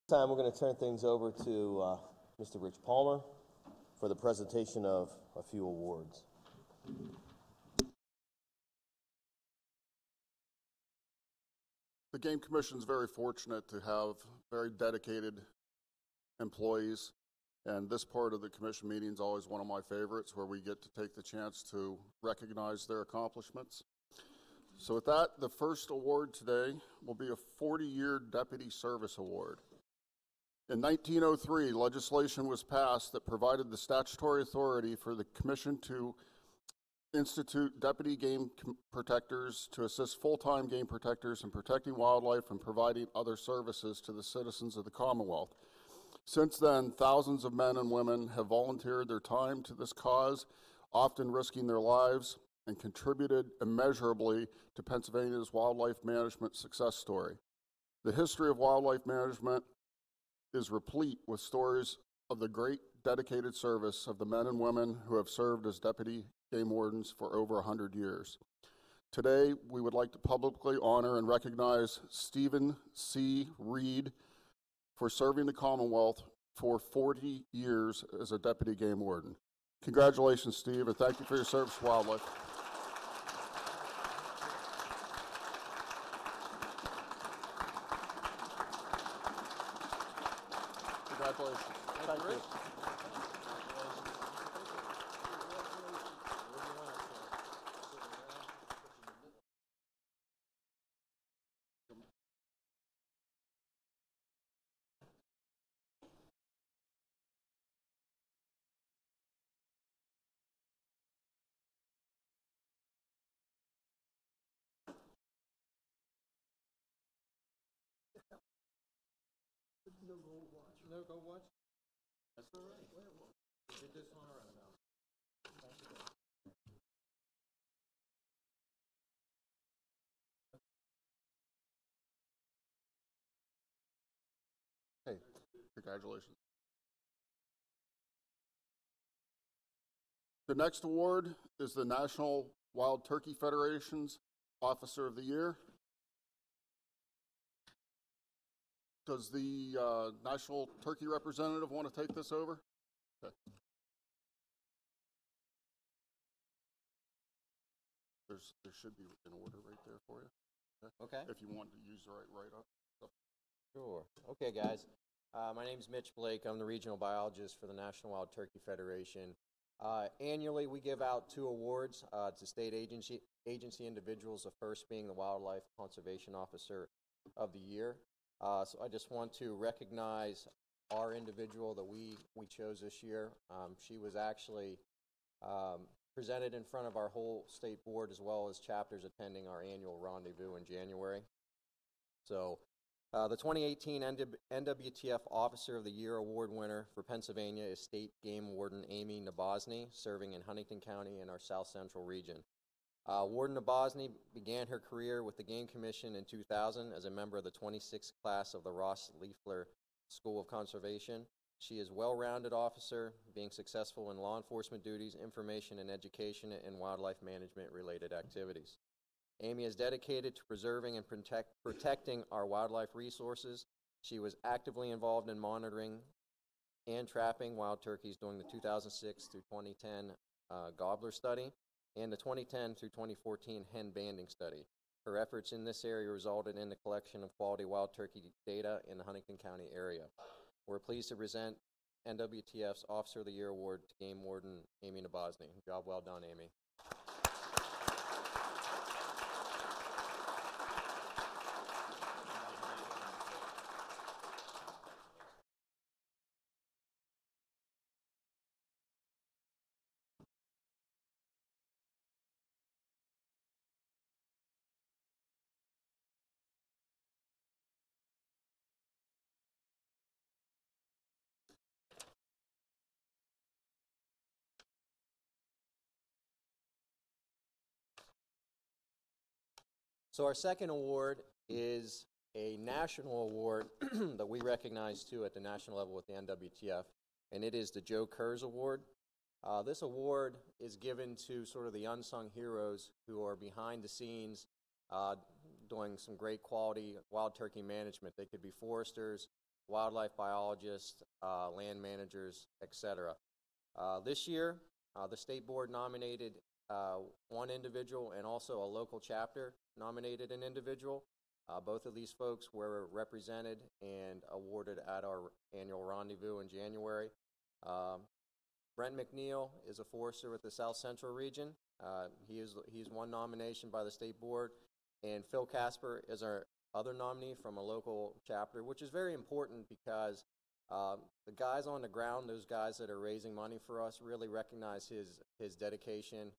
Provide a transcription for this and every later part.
Time we're going to turn things over to Mr. Rich Palmer for the presentation of a few awards. The Game Commission is very fortunate to have very dedicated employees, and this part of the commission meeting is always one of my favorites, where we get to take the chance to recognize their accomplishments. So with that, the first award today will be a 40-year Deputy Service Award. In 1903, legislation was passed that provided the statutory authority for the Commission to institute deputy game protectors to assist full-time game protectors in protecting wildlife and providing other services to the citizens of the Commonwealth. Since then, thousands of men and women have volunteered their time to this cause, often risking their lives, and contributed immeasurably to Pennsylvania's wildlife management success story. The history of wildlife management is replete with stories of the great dedicated service of the men and women who have served as deputy game wardens for over 100 years. Today, we would like to publicly honor and recognize Stephen C. Reed for serving the Commonwealth for 40 years as a deputy game warden. Congratulations, Steve, and thank you for your service to wildlife. Congratulations. Thank you. No, go watch. That's all right. Get this one around now. Hey, congratulations. The next award is the National Wild Turkey Federation's Officer of the Year. Does the National Turkey representative want to take this over? Okay. There should be an order right there for you. Okay. If you want to use the right up. Sure. Okay, guys. My name is Mitch Blake. I'm the regional biologist for the National Wild Turkey Federation. Annually, we give out 2 awards to state agency individuals, the first being the Wildlife Conservation Officer of the Year. So I just want to recognize our individual that we chose this year. She was actually presented in front of our whole state board as well as chapters attending our annual rendezvous in January. So the 2018 NWTF Officer of the Year Award winner for Pennsylvania is State Game Warden Amy Nabozny, serving in Huntington County in our South Central region. Warden Nabozny began her career with the Game Commission in 2000 as a member of the 26th class of the Ross Liefler School of Conservation. She is a well-rounded officer, being successful in law enforcement duties, information and education, and wildlife management related activities. Amy is dedicated to preserving and protecting our wildlife resources. She was actively involved in monitoring and trapping wild turkeys during the 2006 through 2010 gobbler study and the 2010 through 2014 hen banding study. Her efforts in this area resulted in the collection of quality wild turkey data in the Huntington County area. We're pleased to present NWTF's Officer of the Year Award to Game Warden Amy Nabozny. Job well done, Amy. So our second award is a national award that we recognize too at the national level with the NWTF, and it is the Joe Kurz Award. This award is given to sort of the unsung heroes who are behind the scenes doing some great quality wild turkey management. They could be foresters, wildlife biologists, land managers, etc. This year, the state board nominated one individual, and also a local chapter nominated an individual. Both of these folks were represented and awarded at our annual rendezvous in January. Brent McNeil is a forester with the South Central region. He's one nomination by the state board, and Phil Casper is our other nominee from a local chapter, which is very important because the guys on the ground, those guys that are raising money for us, really recognize his dedication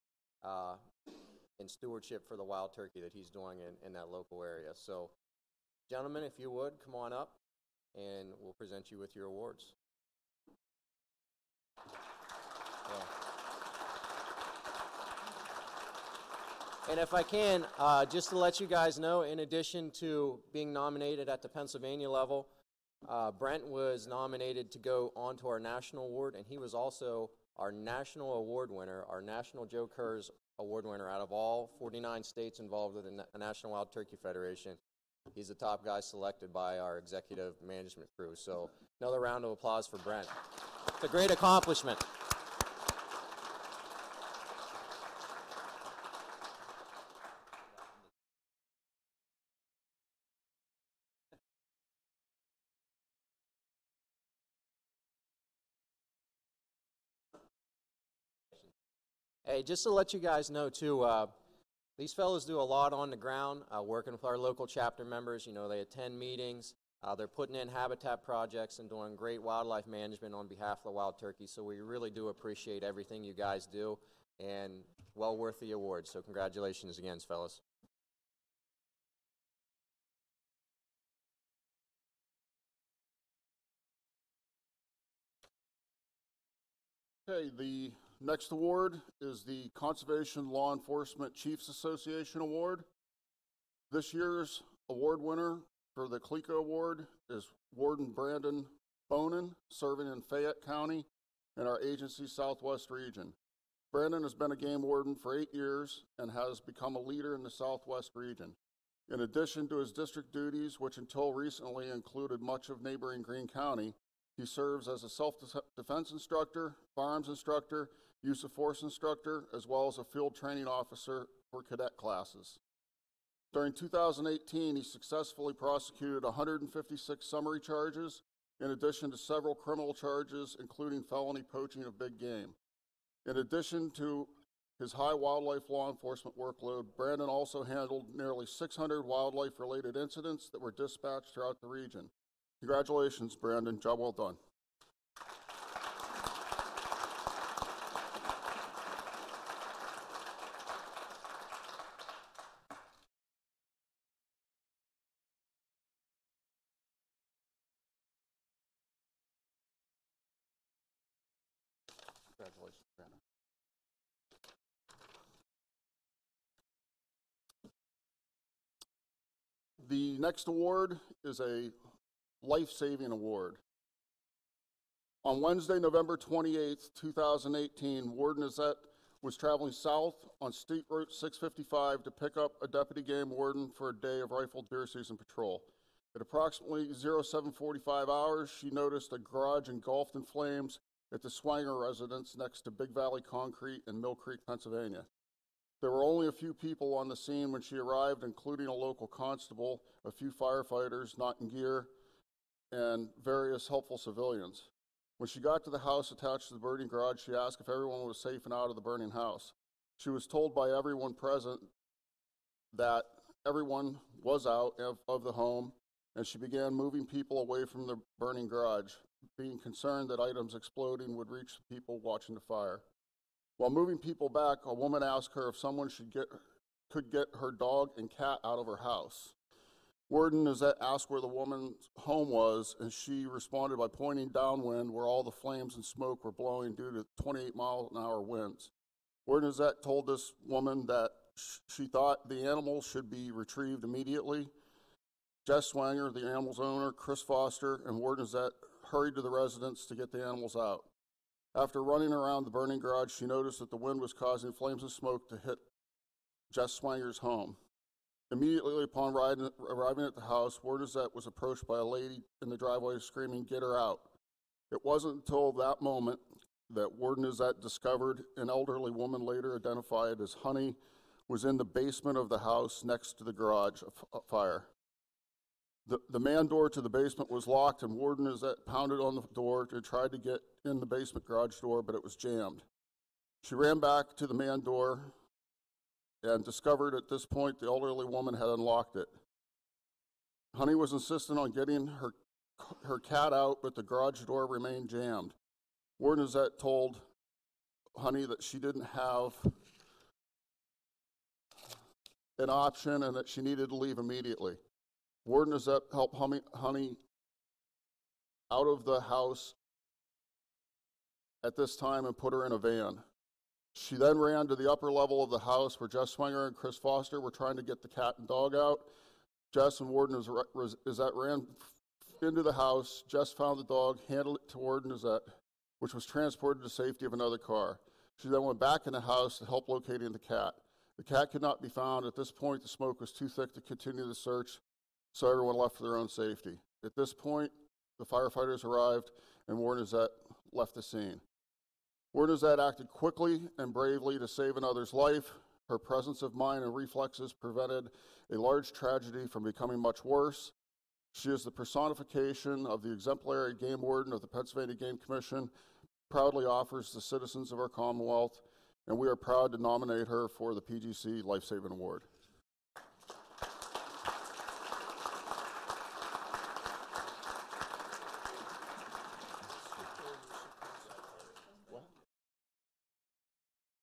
and stewardship for the wild turkey that he's doing in that local area. So, gentlemen, if you would, come on up, and we'll present you with your awards. And if I can, just to let you guys know, in addition to being nominated at the Pennsylvania level, Brent was nominated to go on to our national award, and he was also our national award winner, our National Joe Kerr's award winner out of all 49 states involved with the National Wild Turkey Federation. He's the top guy selected by our executive management crew. So another round of applause for Brent. It's a great accomplishment. Hey, just to let you guys know, too, these fellows do a lot on the ground, working with our local chapter members. You know, they attend meetings. They're putting in habitat projects and doing great wildlife management on behalf of the wild turkey. So we really do appreciate everything you guys do, and well worth the award. So congratulations again, fellas. Okay, the next award is the Conservation Law Enforcement Chiefs Association Award. This year's award winner for the CLECO Award is Warden Brandon Bonin, serving in Fayette County in our agency's Southwest region. Brandon has been a game warden for 8 years and has become a leader in the Southwest region. In addition to his district duties, which until recently included much of neighboring Greene County, he serves as a self-defense instructor, firearms instructor, use of force instructor, as well as a field training officer for cadet classes. During 2018, he successfully prosecuted 156 summary charges, in addition to several criminal charges, including felony poaching of big game. In addition to his high wildlife law enforcement workload, Brandon also handled nearly 600 wildlife-related incidents that were dispatched throughout the region. Congratulations, Brandon. Job well done. Congratulations, Brandon. The next award is a life-saving award. On Wednesday, November 28th, 2018, Warden Izette was traveling south on State Route 655 to pick up a deputy game warden for a day of rifle deer season patrol. At approximately 07:45 hours, she noticed a garage engulfed in flames at the Swanger residence next to Big Valley Concrete in Mill Creek, Pennsylvania. There were only a few people on the scene when she arrived, including a local constable, a few firefighters not in gear, and various helpful civilians. When she got to the house attached to the burning garage, she asked if everyone was safe and out of the burning house. She was told by everyone present that everyone was out of the home, and she began moving people away from the burning garage, being concerned that items exploding would reach the people watching the fire. While moving people back, a woman asked her if someone could get her dog and cat out of her house. Warden Izette asked where the woman's home was, and she responded by pointing downwind where all the flames and smoke were blowing due to 28-mile-an-hour winds. Warden Izette told this woman that she thought the animals should be retrieved immediately. Jess Swanger, the animal's owner, Chris Foster, and Warden Izette hurried to the residence to get the animals out. After running around the burning garage, she noticed that the wind was causing flames and smoke to hit Jess Swanger's home. Immediately upon arriving at the house, Warden Zett was approached by a lady in the driveway screaming, "Get her out." It wasn't until that moment that Warden Zett discovered an elderly woman, later identified as Honey, was in the basement of the house next to the garage fire. The man door to the basement was locked, and Warden Zett pounded on the door to try to get in the basement garage door, but it was jammed. She ran back to the man door and discovered at this point the elderly woman had unlocked it. Honey was insistent on getting her cat out, but the garage door remained jammed. Warden Zett told Honey that she didn't have an option and that she needed to leave immediately. Warden Zett helped Honey out of the house at this time and put her in a van. She then ran to the upper level of the house where Jess Swinger and Chris Foster were trying to get the cat and dog out. Jess and Warden Zett ran into the house. Jess found the dog, handed it to Warden Zett, which was transported to safety of another car. She then went back in the house to help locating the cat. The cat could not be found. At this point, the smoke was too thick to continue the search, so everyone left for their own safety. At this point, the firefighters arrived and Warden Zett left the scene. Warden Zett acted quickly and bravely to save another's life. Her presence of mind and reflexes prevented a large tragedy from becoming much worse. She is the personification of the exemplary game warden of the Pennsylvania Game Commission, proudly offers the citizens of our Commonwealth, and we are proud to nominate her for the PGC Life Saving Award.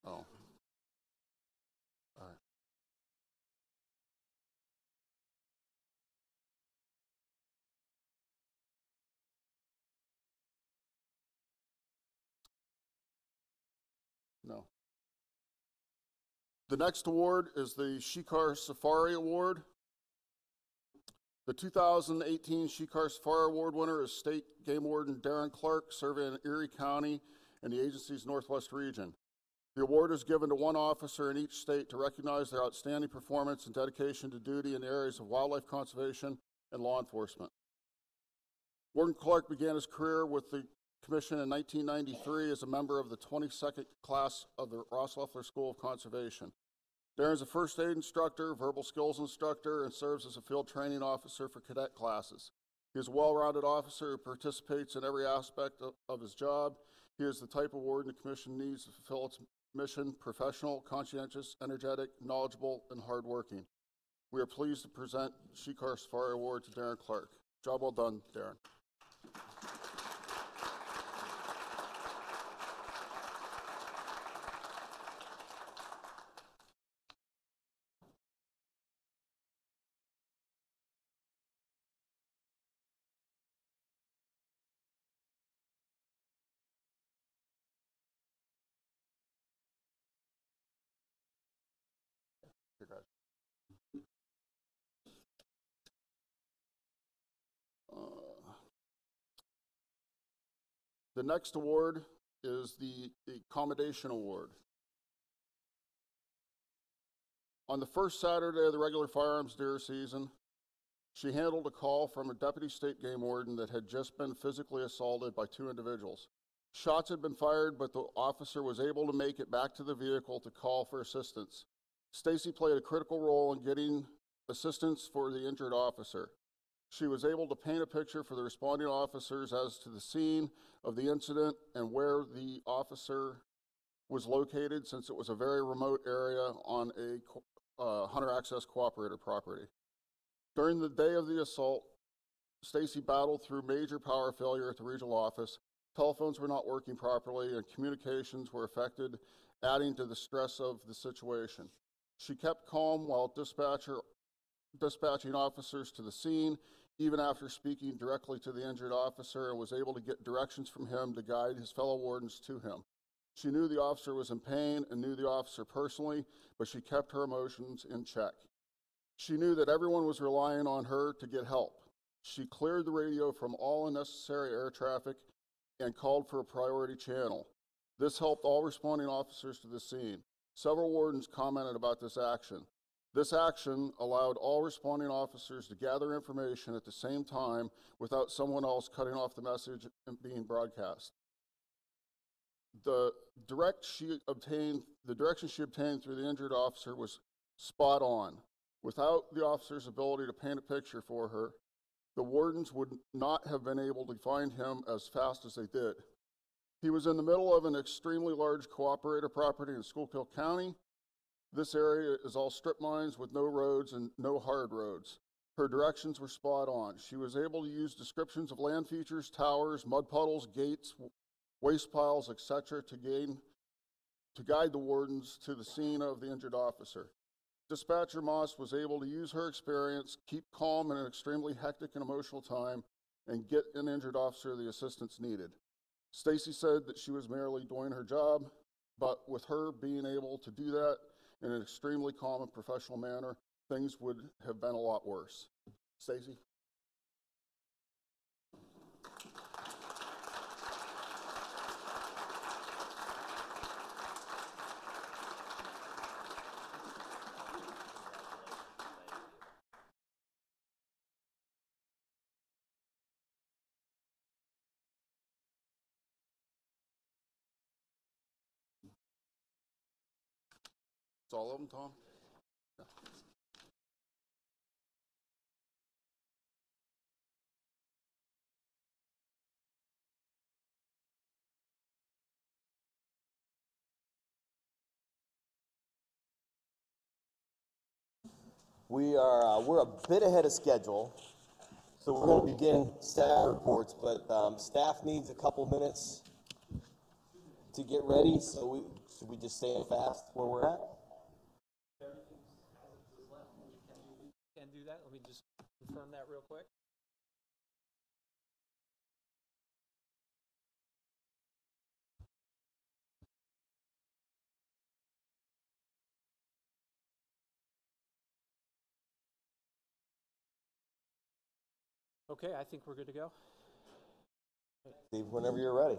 Oh. All right. No. The next award is the Shikar Safari Award. The 2018 Shikar Safari Award winner is State Game Warden Darren Clark, serving in Erie County and the agency's Northwest region. The award is given to one officer in each state to recognize their outstanding performance and dedication to duty in the areas of wildlife conservation and law enforcement. Warden Clark began his career with the Commission in 1993 as a member of the 22nd class of the Ross Loeffler School of Conservation. Darren is a first aid instructor, verbal skills instructor, and serves as a field training officer for cadet classes. He is a well-rounded officer who participates in every aspect of his job. He is the type of warden the Commission needs to fulfill its mission: professional, conscientious, energetic, knowledgeable, and hardworking. We are pleased to present Shikar Safari Award to Darren Clark. Job well done, Darren. The next award is the Commendation Award. On the first Saturday of the regular firearms deer season, she handled a call from a deputy state game warden that had just been physically assaulted by two individuals. Shots had been fired, but the officer was able to make it back to the vehicle to call for assistance. Stacy played a critical role in getting assistance for the injured officer. She was able to paint a picture for the responding officers as to the scene of the incident and where the officer was located, since it was a very remote area on a hunter access cooperator property. During the day of the assault, Stacy battled through major power failure at the regional office. Telephones were not working properly and communications were affected, adding to the stress of the situation. She kept calm while dispatching officers to the scene, even after speaking directly to the injured officer, and was able to get directions from him to guide his fellow wardens to him. She knew the officer was in pain and knew the officer personally, but she kept her emotions in check. She knew that everyone was relying on her to get help. She cleared the radio from all unnecessary air traffic and called for a priority channel. This helped all responding officers to the scene. Several wardens commented about this action. This action allowed all responding officers to gather information at the same time without someone else cutting off the message and being broadcast. The direction she obtained through the injured officer was spot on. Without the officer's ability to paint a picture for her, the wardens would not have been able to find him as fast as they did. He was in the middle of an extremely large cooperator property in Schuylkill County. This area is all strip mines with no roads and no hard roads. Her directions were spot on. She was able to use descriptions of land features, towers, mud puddles, gates, waste piles, etc. to guide the wardens to the scene of the injured officer. Dispatcher Moss was able to use her experience, keep calm in an extremely hectic and emotional time, and get an injured officer the assistance needed. Stacy said that she was merely doing her job, but with her being able to do that in an extremely calm and professional manner, things would have been a lot worse. Stacy? It's all of them, Tom? Yeah. We're a bit ahead of schedule, so we're going to begin staff reports, but staff needs a couple minutes to get ready, so should we just stay fast where we're at? Can do that. Let me just confirm that real quick. Okay, I think we're good to go. Steve, whenever you're ready.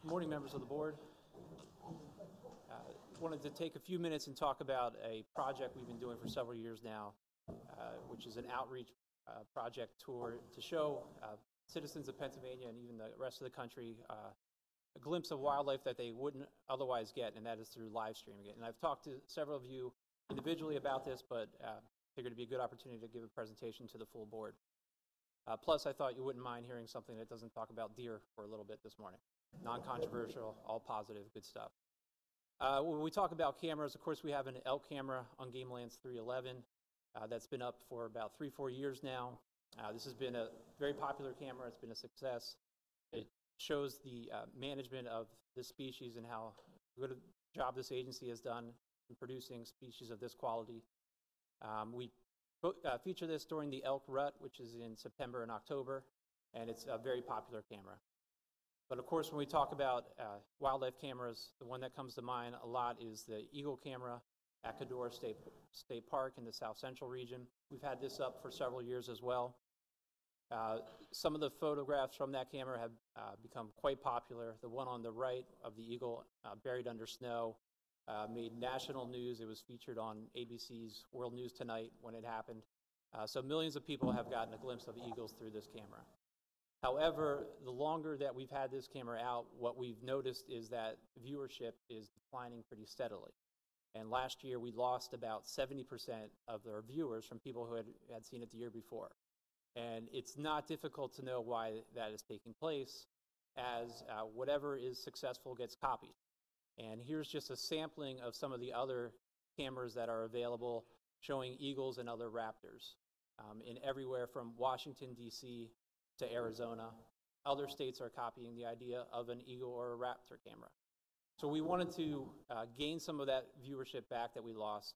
Good morning, members of the board. Wanted to take a few minutes and talk about a project we've been doing for several years now, which is an outreach project tour to show citizens of Pennsylvania and even the rest of the country a glimpse of wildlife that they wouldn't otherwise get, and that is through live streaming it. And I've talked to several of you individually about this, but figured it'd be a good opportunity to give a presentation to the full board. Plus, I thought you wouldn't mind hearing something that doesn't talk about deer for a little bit this morning. Non-controversial, all positive, good stuff. When we talk about cameras, of course, we have an elk camera on Game Lands 311 that's been up for about 3-4 years now. This has been a very popular camera. It's been a success. It shows the management of this species and how good a job this agency has done in producing species of this quality. We feature this during the elk rut, which is in September and October, and it's a very popular camera. But of course, when we talk about wildlife cameras, the one that comes to mind a lot is the Eagle camera at Cador State Park in the South Central region. We've had this up for several years as well. Some of the photographs from that camera have become quite popular. The one on the right of the eagle buried under snow made national news. It was featured on ABC's World News Tonight when it happened. So millions of people have gotten a glimpse of eagles through this camera. However, the longer that we've had this camera out, what we've noticed is that viewership is declining pretty steadily. And last year, we lost about 70% of their viewers from people who had seen it the year before. And it's not difficult to know why that is taking place, as whatever is successful gets copied. And here's just a sampling of some of the other cameras that are available showing eagles and other raptors in everywhere from Washington, D.C. to Arizona. Other states are copying the idea of an eagle or a raptor camera. So we wanted to gain some of that viewership back that we lost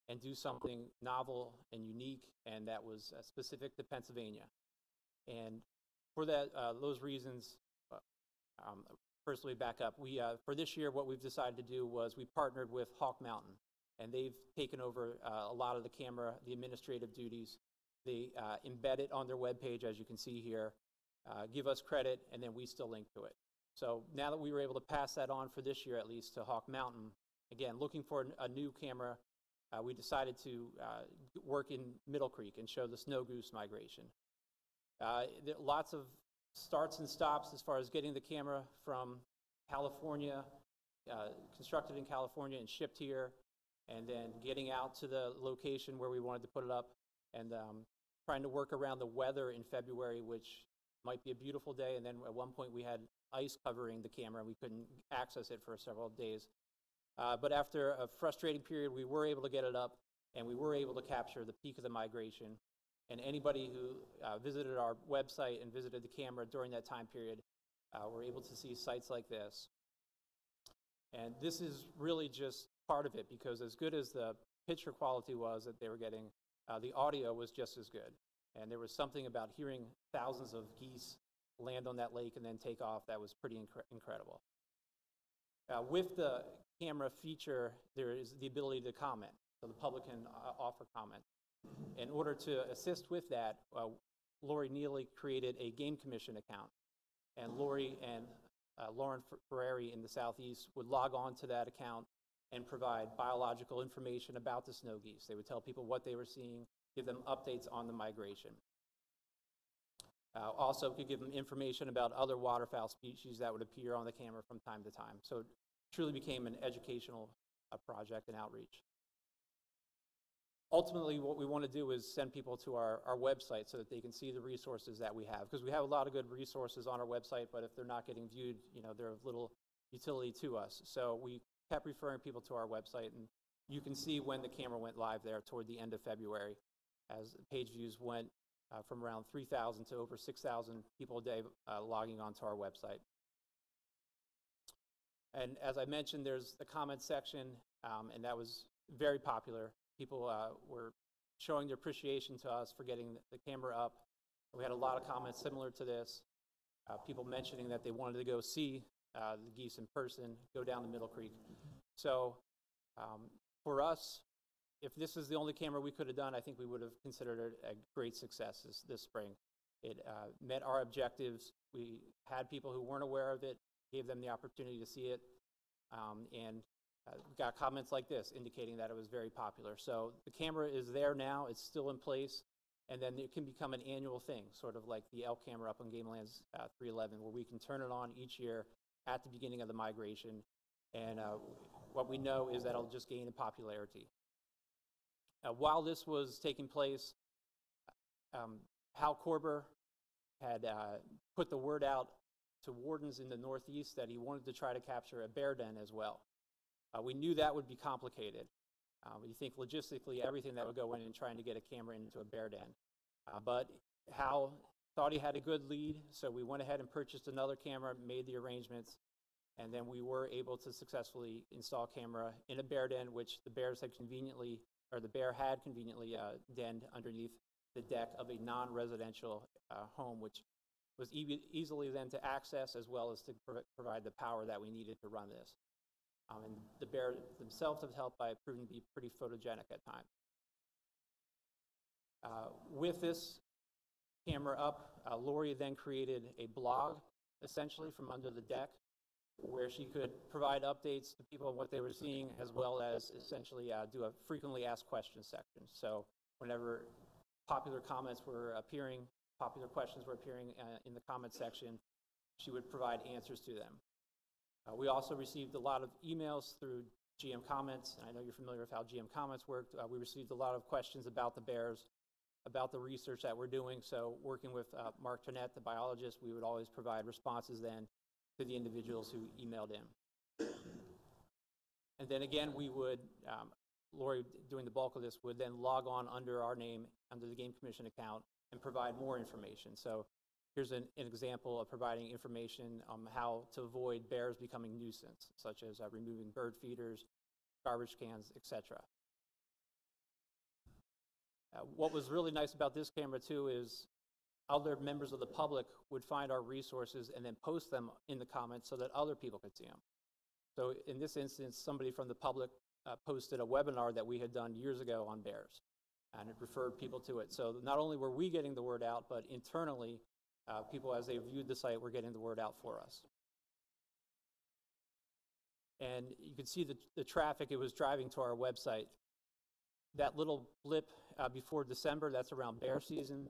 and do something novel and unique, and that was specific to Pennsylvania. And for that, those reasons, first we back up. For this year, what we've decided to do was we partnered with Hawk Mountain, and they've taken over a lot of the camera, the administrative duties. They embed it on their webpage, as you can see here, give us credit, and then we still link to it. So now that we were able to pass that on for this year, at least, to Hawk Mountain, again, looking for a new camera, we decided to work in Middle Creek and show the snow goose migration. Lots of starts and stops as far as getting the camera from California, constructed in California and shipped here, and then getting out to the location where we wanted to put it up, and trying to work around the weather in February, which might be a beautiful day, and then at one point we had ice covering the camera and we couldn't access it for several days. But after a frustrating period, we were able to get it up, and we were able to capture the peak of the migration. And anybody who visited our website and visited the camera during that time period were able to see sites like this. And this is really just part of it, because as good as the picture quality was that they were getting, the audio was just as good. And there was something about hearing thousands of geese land on that lake and then take off that was pretty incredible. With the camera feature, there is the ability to comment, so the public can offer comment. In order to assist with that, Lori Neely created a game commission account, and Lori and Lauren Ferrari in the Southeast would log on to that account and provide biological information about the snow geese. They would tell people what they were seeing, give them updates on the migration. Also could give them information about other waterfowl species that would appear on the camera from time to time. So it truly became an educational project and outreach. Ultimately, what we want to do is send people to our website so that they can see the resources that we have, because we have a lot of good resources on our website, but if they're not getting viewed, they're of little utility to us. So we kept referring people to our website, and you can see when the camera went live there toward the end of February, as page views went from around 3,000 to over 6,000 people a day logging onto our website. And as I mentioned, there's the comment section, and that was very popular. People were showing their appreciation to us for getting the camera up. We had a lot of comments similar to this. People mentioning that they wanted to go see the geese in person, go down the Middle Creek. So for us, if this is the only camera we could have done, I think we would have considered it a great success this spring. It met our objectives. We had people who weren't aware of it, gave them the opportunity to see it, and got comments like this indicating that it was very popular. So the camera is there now, it's still in place, and then it can become an annual thing, sort of like the elk camera up on Game Lands 311, where we can turn it on each year at the beginning of the migration, and what we know is that it'll just gain in popularity. While this was taking place, Hal Korber had put the word out to wardens in the Northeast that he wanted to try to capture a bear den as well. We knew that would be complicated. You think logistically everything that would go in trying to get a camera into a bear den. But Hal thought he had a good lead, so we went ahead and purchased another camera, made the arrangements, and then we were able to successfully install a camera in a bear den, which the bear had conveniently denned underneath the deck of a non-residential home, which was easily then to access, as well as to provide the power that we needed to run this. And the bears themselves have helped by proving to be pretty photogenic at times. With this camera up, Lori then created a blog, essentially, from under the deck, where she could provide updates to people on what they were seeing, as well as essentially do a frequently asked questions section. So whenever popular comments were appearing, popular questions were appearing in the comment section, she would provide answers to them. We also received a lot of emails through GM Comments, and I know you're familiar with how GM Comments worked. We received a lot of questions about the bears, about the research that we're doing. So working with Mark Tonette, the biologist, we would always provide responses then to the individuals who emailed in. And then again, we would, Lori doing the bulk of this, would then log on under our name, under the Game Commission account, and provide more information. So here's an example of providing information on how to avoid bears becoming nuisance, such as removing bird feeders, garbage cans, etc. What was really nice about this camera too is other members of the public would find our resources and then post them in the comments so that other people could see them. So in this instance, somebody from the public posted a webinar that we had done years ago on bears, and it referred people to it. So not only were we getting the word out, but internally, people, as they viewed the site, were getting the word out for us. And you can see the traffic it was driving to our website. That little blip before December, that's around bear season.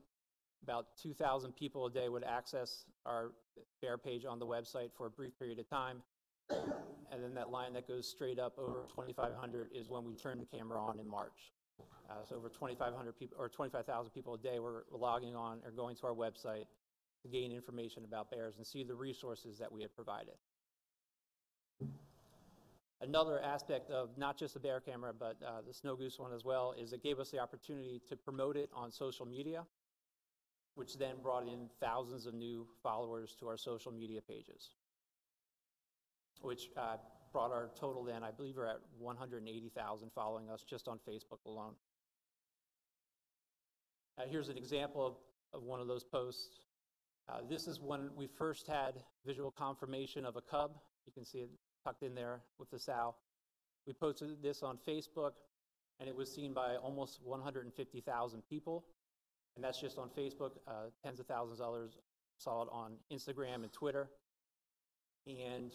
About 2,000 people a day would access our bear page on the website for a brief period of time. And then that line that goes straight up over 2,500 is when we turn the camera on in March. So over 2,500 people or 25,000 people a day were logging on or going to our website to gain information about bears and see the resources that we had provided. Another aspect of not just the bear camera, but the snow goose one as well, is it gave us the opportunity to promote it on social media, which then brought in thousands of new followers to our social media pages, which brought our total then, I believe we're at 180,000 following us just on Facebook alone. Here's an example of one of those posts. This is when we first had visual confirmation of a cub. You can see it tucked in there with the sow. We posted this on Facebook, and it was seen by almost 150,000 people. And that's just on Facebook. Tens of thousands of others saw it on Instagram and Twitter. And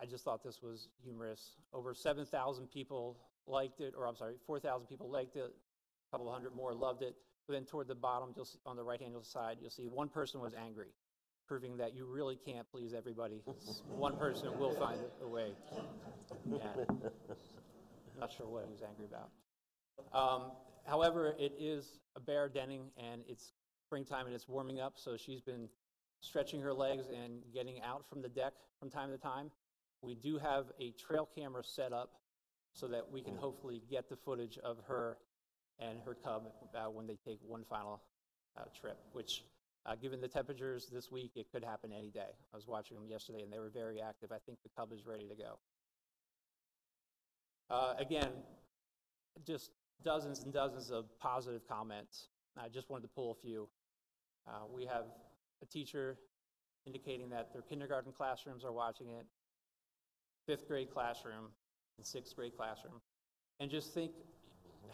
I just thought this was humorous. Over 7,000 people liked it, or I'm sorry, 4,000 people liked it. A couple hundred more loved it. But then toward the bottom, you'll see, on the right-hand side, you'll see one person was angry, proving that you really can't please everybody. One person will find a way. And not sure what he was angry about. However, it is a bear denning, and it's springtime and it's warming up, so she's been stretching her legs and getting out from the deck from time to time. We do have a trail camera set up so that we can hopefully get the footage of her and her cub when they take one final trip, which given the temperatures this week, it could happen any day. I was watching them yesterday, and they were very active. I think the cub is ready to go. Again, just dozens and dozens of positive comments. I just wanted to pull a few. We have a teacher indicating that their kindergarten classrooms are watching it, 5th grade classroom, and 6th grade classroom. And just think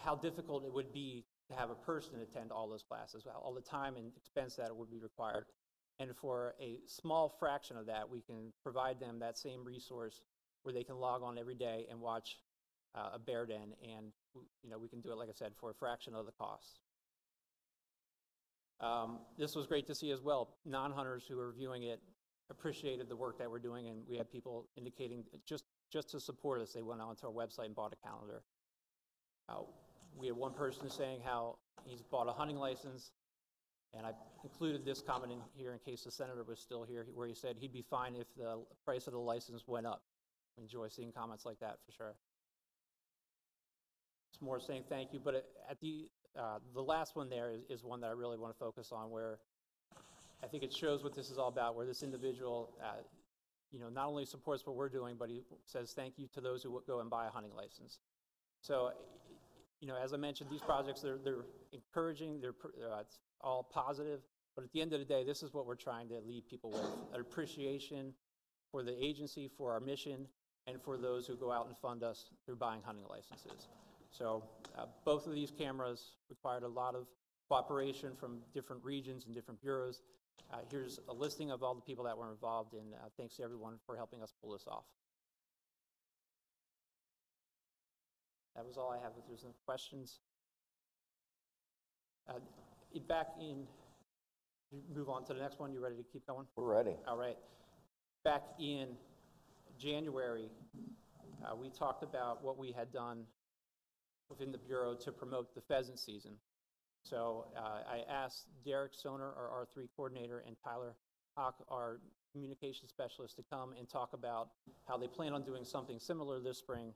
how difficult it would be to have a person attend all those classes, all the time and expense that it would be required. And for a small fraction of that, we can provide them that same resource where they can log on every day and watch a bear den, and we can do it, like I said, for a fraction of the cost. This was great to see as well. Non-hunters who were viewing it appreciated the work that we're doing, and we had people indicating just to support us, they went onto our website and bought a calendar. We had one person saying how he's bought a hunting license, and I included this comment in here in case the senator was still here, where he said he'd be fine if the price of the license went up. We enjoy seeing comments like that for sure. It's more saying thank you, but at the last one there is one that I really want to focus on, where I think it shows what this is all about, where this individual not only supports what we're doing, but he says thank you to those who go and buy a hunting license. So, as I mentioned, these projects, they're encouraging, it's all positive, but at the end of the day, this is what we're trying to leave people with, an appreciation for the agency, for our mission, and for those who go out and fund us through buying hunting licenses. So both of these cameras required a lot of cooperation from different regions and different bureaus. Here's a listing of all the people that were involved, and thanks to everyone for helping us pull this off. That was all I have. If there's no questions. Move on to the next one. You ready to keep going? We're ready. All right. Back in January, we talked about what we had done within the Bureau to promote the pheasant season. So I asked Derek Soner, our R3 coordinator, and Tyler Hock, our communication specialist, to come and talk about how they plan on doing something similar this spring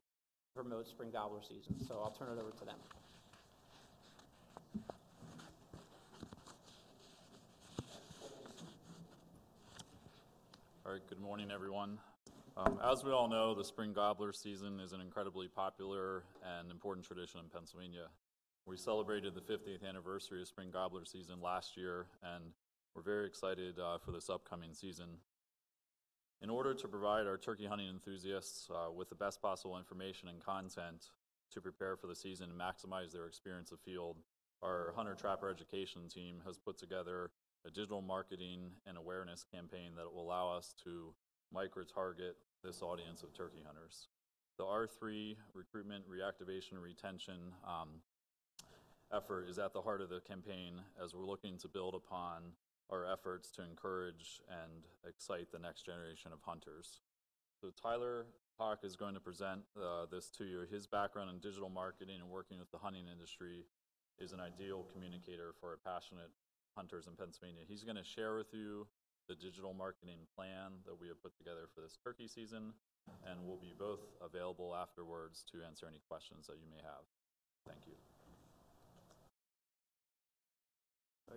to promote spring gobbler season. So I'll turn it over to them. All right, good morning, everyone. As we all know, the spring gobbler season is an incredibly popular and important tradition in Pennsylvania. We celebrated the 50th anniversary of spring gobbler season last year, and we're very excited for this upcoming season. In order to provide our turkey hunting enthusiasts with the best possible information and content to prepare for the season and maximize their experience of field, our hunter-trapper education team has put together a digital marketing and awareness campaign that will allow us to micro-target this audience of turkey hunters. The R3 recruitment, reactivation, and retention effort is at the heart of the campaign as we're looking to build upon our efforts to encourage and excite the next generation of hunters. So Tyler Hawk is going to present this to you. His background in digital marketing and working with the hunting industry is an ideal communicator for passionate hunters in Pennsylvania. He's going to share with you the digital marketing plan that we have put together for this turkey season, and we'll be both available afterwards to answer any questions that you may have. Thank you.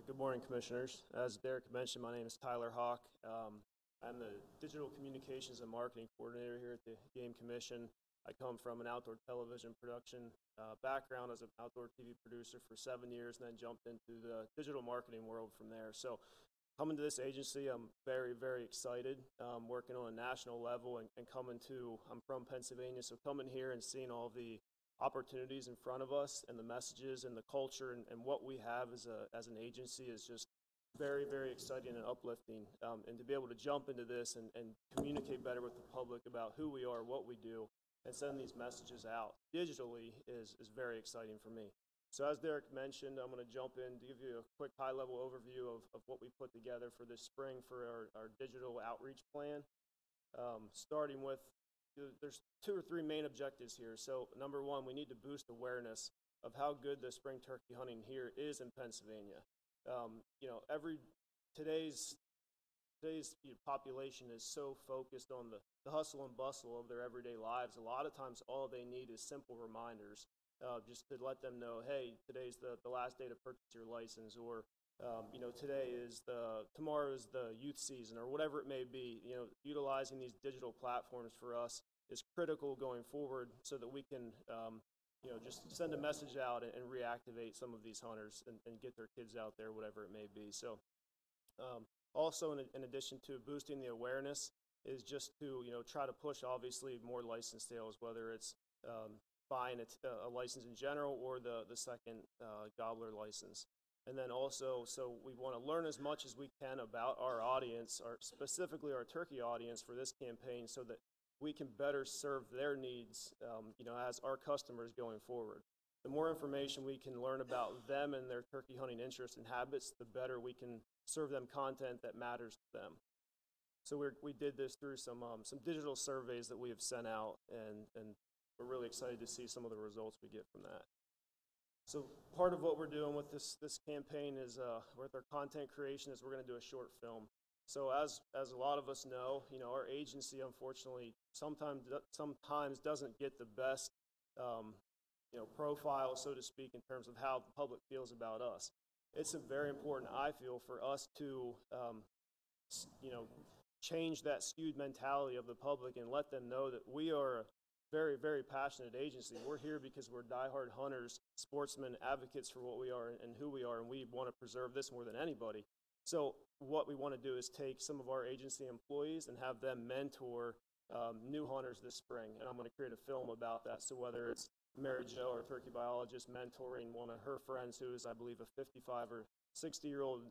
Good morning, Commissioners. As Derek mentioned, my name is Tyler Hawk. I'm the Digital Communications and Marketing Coordinator here at the Game Commission. I come from an outdoor television production background as an outdoor TV producer for 7 years, and then jumped into the digital marketing world from there. So coming to this agency, I'm very, very excited. Working on a national level and I'm from Pennsylvania, so coming here and seeing all the opportunities in front of us and the messages and the culture and what we have as an agency is just very, very exciting and uplifting. And to be able to jump into this and communicate better with the public about who we are, what we do, and send these messages out digitally is very exciting for me. So as Derek mentioned, I'm going to jump in to give you a quick high-level overview of what we put together for this spring for our digital outreach plan. Starting with, there's 2 or 3 main objectives here. So number one, we need to boost awareness of how good the spring turkey hunting here is in Pennsylvania. Today's population is so focused on the hustle and bustle of their everyday lives. A lot of times all they need is simple reminders, just to let them know, hey, today's the last day to purchase your license, or tomorrow is the youth season, or whatever it may be. Utilizing these digital platforms for us is critical going forward so that we can just send a message out and reactivate some of these hunters and get their kids out there, whatever it may be. So also, in addition to boosting the awareness, is just to try to push obviously more license sales, whether it's buying a license in general or the second gobbler license. And then also, so we want to learn as much as we can about our audience, specifically our turkey audience for this campaign, so that we can better serve their needs as our customers going forward. The more information we can learn about them and their turkey hunting interests and habits, the better we can serve them content that matters to them. So we did this through some digital surveys that we have sent out, and we're really excited to see some of the results we get from that. So part of what we're doing with this campaign is with our content creation is we're going to do a short film. So as a lot of us know, our agency unfortunately sometimes doesn't get the best profile, so to speak, in terms of how the public feels about us. It's very important, I feel, for us to change that skewed mentality of the public and let them know that we are a very, very passionate agency. We're here because we're diehard hunters, sportsmen, advocates for what we are and who we are, and we want to preserve this more than anybody. So what we want to do is take some of our agency employees and have them mentor new hunters this spring, and I'm going to create a film about that. So whether it's Mary Jo, our turkey biologist, mentoring one of her friends who is, I believe, a 55 or 60-year-old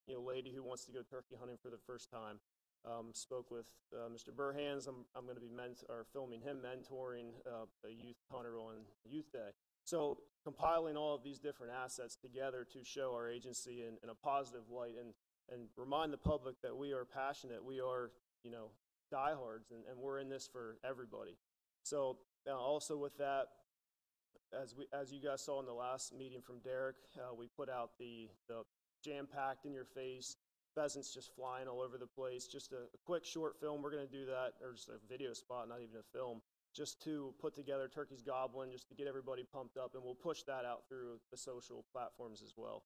lady who wants to go turkey hunting for the first time. Spoke with Mr. Burhans. I'm going to be filming him mentoring a youth hunter on Youth Day. So compiling all of these different assets together to show our agency in a positive light and remind the public that we are passionate, we are diehards, and we're in this for everybody. So also with that, as you guys saw in the last meeting from Derek, we put out the jam-packed in your face pheasants just flying all over the place. Just a quick short film. We're going to do that, or just a video spot, not even a film, just to put together turkeys gobbling, just to get everybody pumped up, and we'll push that out through the social platforms as well.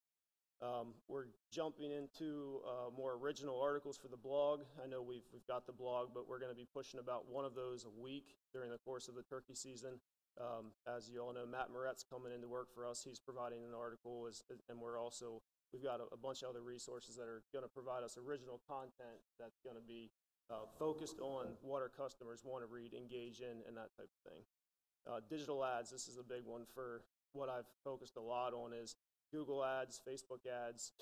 We're jumping into more original articles for the blog. I know we've got the blog, but we're going to be pushing about one of those a week during the course of the turkey season. As you all know, Matt Moret's coming into work for us. He's providing an article, and we've got a bunch of other resources that are going to provide us original content that's going to be focused on what our customers want to read, engage in, and that type of thing. Digital ads, this is a big one for what I've focused a lot on, is Google ads, Facebook ads,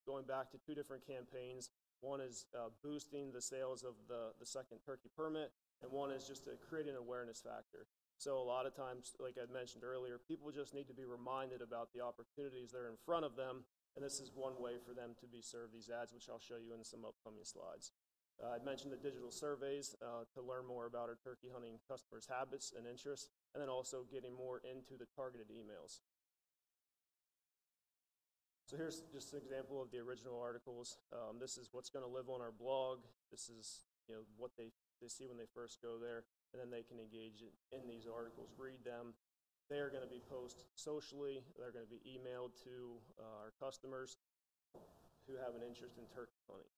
going back to 2 different campaigns. One is boosting the sales of the second turkey permit, and one is just to create an awareness factor. So a lot of times, like I mentioned earlier, people just need to be reminded about the opportunities that are in front of them, and this is one way for them to be served these ads, which I'll show you in some upcoming slides. I mentioned the digital surveys to learn more about our turkey hunting customers' habits and interests, and then also getting more into the targeted emails. So here's just an example of the original articles. This is what's going to live on our blog. This is what they see when they first go there, and then they can engage in these articles, read them. They are going to be posted socially. They're going to be emailed to our customers who have an interest in turkey hunting.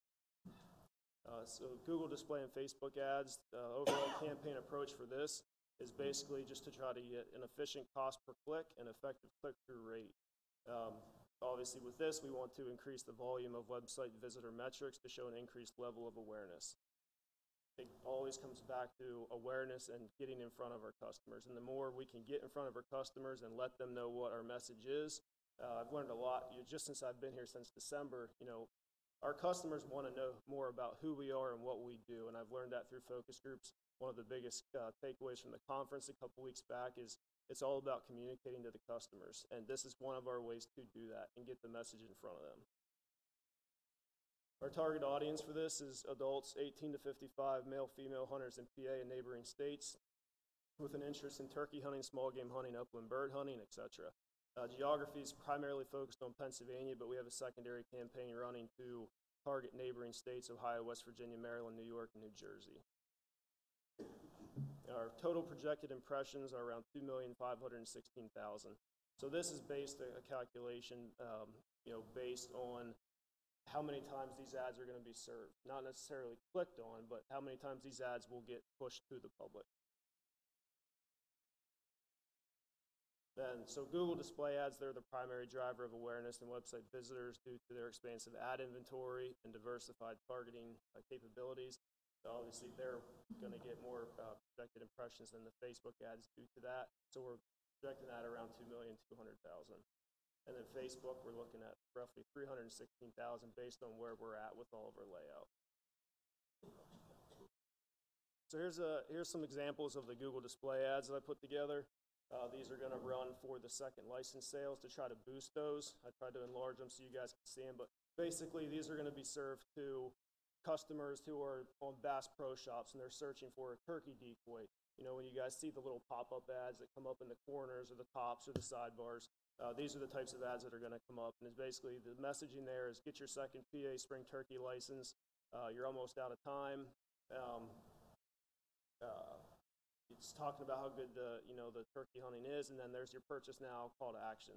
So Google display and Facebook ads, overall campaign approach for this is basically just to try to get an efficient cost per click and effective click-through rate. Obviously with this, we want to increase the volume of website visitor metrics to show an increased level of awareness. It always comes back to awareness and getting in front of our customers. And the more we can get in front of our customers and let them know what our message is, I've learned a lot, just since I've been here since December, our customers want to know more about who we are and what we do, and I've learned that through focus groups. One of the biggest takeaways from the conference a couple weeks back is it's all about communicating to the customers, and this is one of our ways to do that and get the message in front of them. Our target audience for this is adults 18 to 55, male, female hunters in PA and neighboring states with an interest in turkey hunting, small game hunting, upland bird hunting, etc. Geography is primarily focused on Pennsylvania, but we have a secondary campaign running to target neighboring states, Ohio, West Virginia, Maryland, New York, and New Jersey. Our total projected impressions are around 2,516,000. So this is based a calculation, based on how many times these ads are going to be served. Not necessarily clicked on, but how many times these ads will get pushed to the public. So Google display ads, they're the primary driver of awareness and website visitors due to their expansive ad inventory and diversified targeting capabilities. So obviously, they're going to get more projected impressions than the Facebook ads due to that. So we're projecting that around 2,200,000. And then Facebook, we're looking at roughly 316,000 based on where we're at with all of our layout. So here's some examples of the Google display ads that I put together. These are going to run for the second license sales to try to boost those. I tried to enlarge them so you guys can see them, but basically these are going to be served to customers who are on Bass Pro Shops and they're searching for a turkey decoy. When you guys see the little pop-up ads that come up in the corners or the tops or the sidebars, these are the types of ads that are going to come up. And it's basically the messaging there is get your second PA spring turkey license. You're almost out of time. It's talking about how good the turkey hunting is, and then there's your purchase now call to action.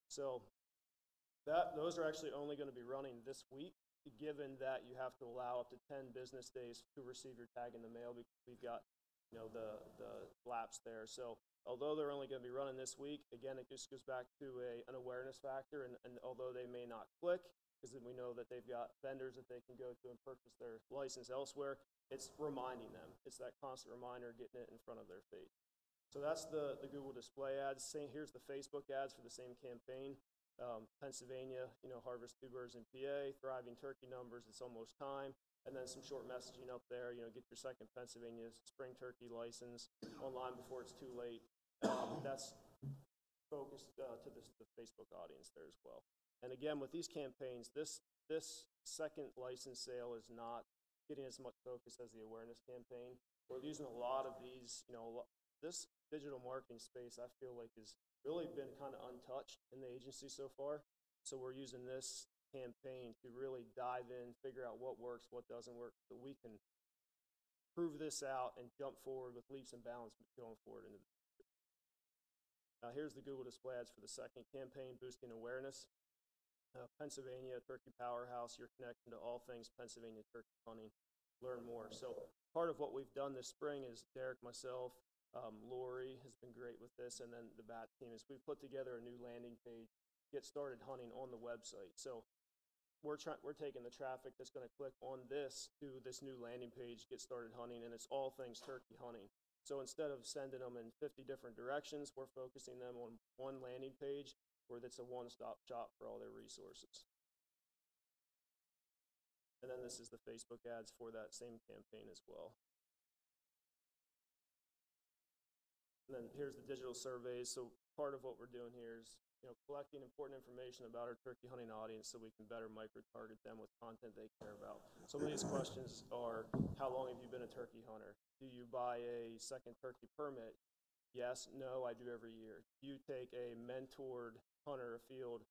So those are actually only going to be running this week, given that you have to allow up to 10 business days to receive your tag in the mail because we've got the lapse there. So although they're only going to be running this week, again, it just goes back to an awareness factor, and although they may not click, because we know that they've got vendors that they can go to and purchase their license elsewhere, it's reminding them. It's that constant reminder, getting it in front of their face. So that's the Google display ads. Here's the Facebook ads for the same campaign. Pennsylvania, harvest 2 birds in PA, thriving turkey numbers, it's almost time. And then some short messaging up there, get your second Pennsylvania spring turkey license online before it's too late. That's focused to the Facebook audience there as well. And again, with these campaigns, this second license sale is not getting as much focus as the awareness campaign. We're using a lot of these, this digital marketing space I feel like has really been kind of untouched in the agency so far. So we're using this campaign to really dive in, figure out what works, what doesn't work, so we can prove this out and jump forward with leaps and bounds going forward into the future. Now here's the Google display ads for the second campaign, boosting awareness. Pennsylvania Turkey Powerhouse, you're connecting to all things Pennsylvania turkey hunting. Learn more. So part of what we've done this spring is Derek, myself, Lori has been great with this, and then the BAT team is we've put together a new landing page, get started hunting on the website. So we're taking the traffic that's going to click on this to this new landing page, get started hunting, and it's all things turkey hunting. So instead of sending them in 50 different directions, we're focusing them on one landing page where it's a one-stop shop for all their resources. And then this is the Facebook ads for that same campaign as well. And then here's the digital surveys. So part of what we're doing here is, collecting important information about our turkey hunting audience so we can better micro-target them with content they care about. Some of these questions are, how long have you been a turkey hunter? Do you buy a second turkey permit? Yes, no, I do every year. Do you take a mentored hunter afield?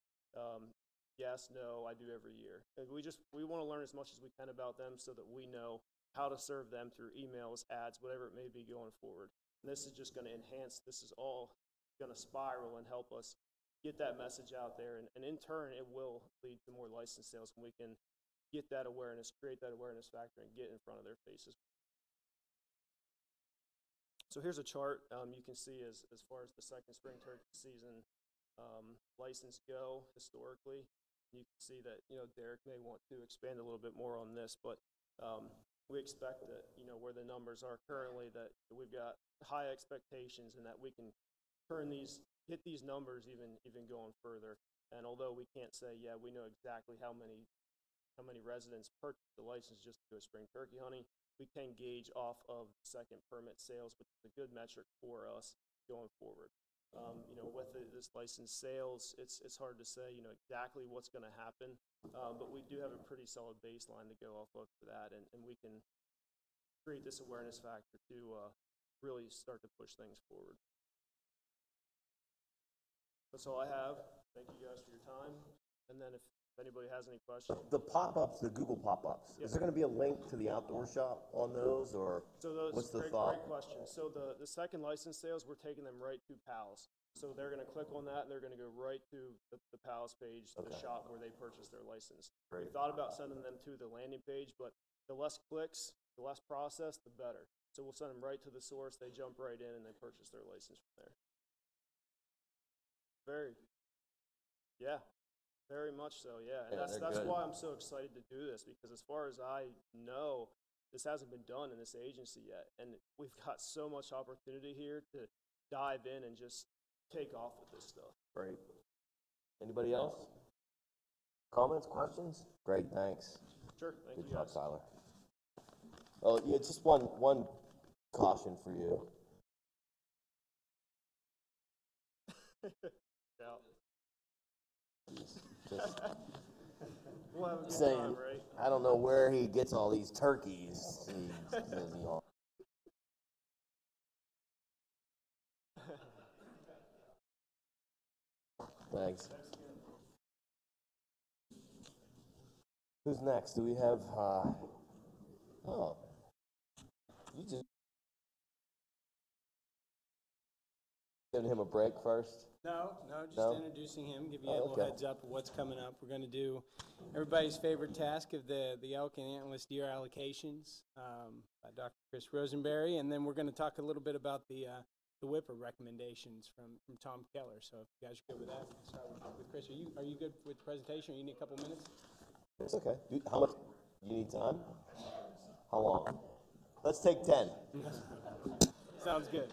Yes, no, I do every year. And we want to learn as much as we can about them so that we know how to serve them through emails, ads, whatever it may be going forward. And this is just going to enhance, this is all going to spiral and help us get that message out there. And in turn, it will lead to more license sales when we can get that awareness, create that awareness factor, and get in front of their faces. So here's a chart you can see as far as the second spring turkey season license go historically. You can see that, Derek may want to expand a little bit more on this, but we expect that, where the numbers are currently, that we've got high expectations and that we can hit these numbers even going further. And although we can't say, yeah, we know exactly how many residents purchase the license just to go spring turkey hunting, we can gauge off of second permit sales, which is a good metric for us going forward. With this license sales, it's hard to say, exactly what's going to happen, but we do have a pretty solid baseline to go off of for that, and we can create this awareness factor to really start to push things forward. That's all I have. Thank you guys for your time, and then if anybody has any questions. The pop-ups, the Google pop-ups, is there going to be a link to the outdoor shop on those, or what's the thought? Great question. So the second license sales, we're taking them right to PALS. So they're going to click on that, and they're going to go right to the PALS page, the shop where they purchase their license. Great. We thought about sending them to the landing page, but the less clicks, the less process, the better. So we'll send them right to the source. They jump right in, and they purchase their license from there. Very much so, yeah. And that's why I'm so excited to do this, because as far as I know, this hasn't been done in this agency yet. And we've got so much opportunity here to dive in and just take off with this stuff. Great. Anybody else? Comments, questions? Great, thanks. Sure, thank you Good job, guys. Tyler. Oh, yeah, just one caution for you. Yeah. Just We'll have a good saying, time, right? I don't know where he gets all these turkeys. Thanks. Who's next? Do we have, you just giving him a break first? No, just No? introducing him, give you Oh, a little okay. heads up of what's coming up. We're going to do everybody's favorite task of the elk and antlerless deer allocations by Dr. Chris Rosenberry, and then we're going to talk a little bit about the whipper recommendations from Tom Keller. So if you guys are good with that, we can start with Chris. Are you good with the presentation, or you need a couple minutes? It's okay. How much? You need time? How long? Let's take 10. Sounds good.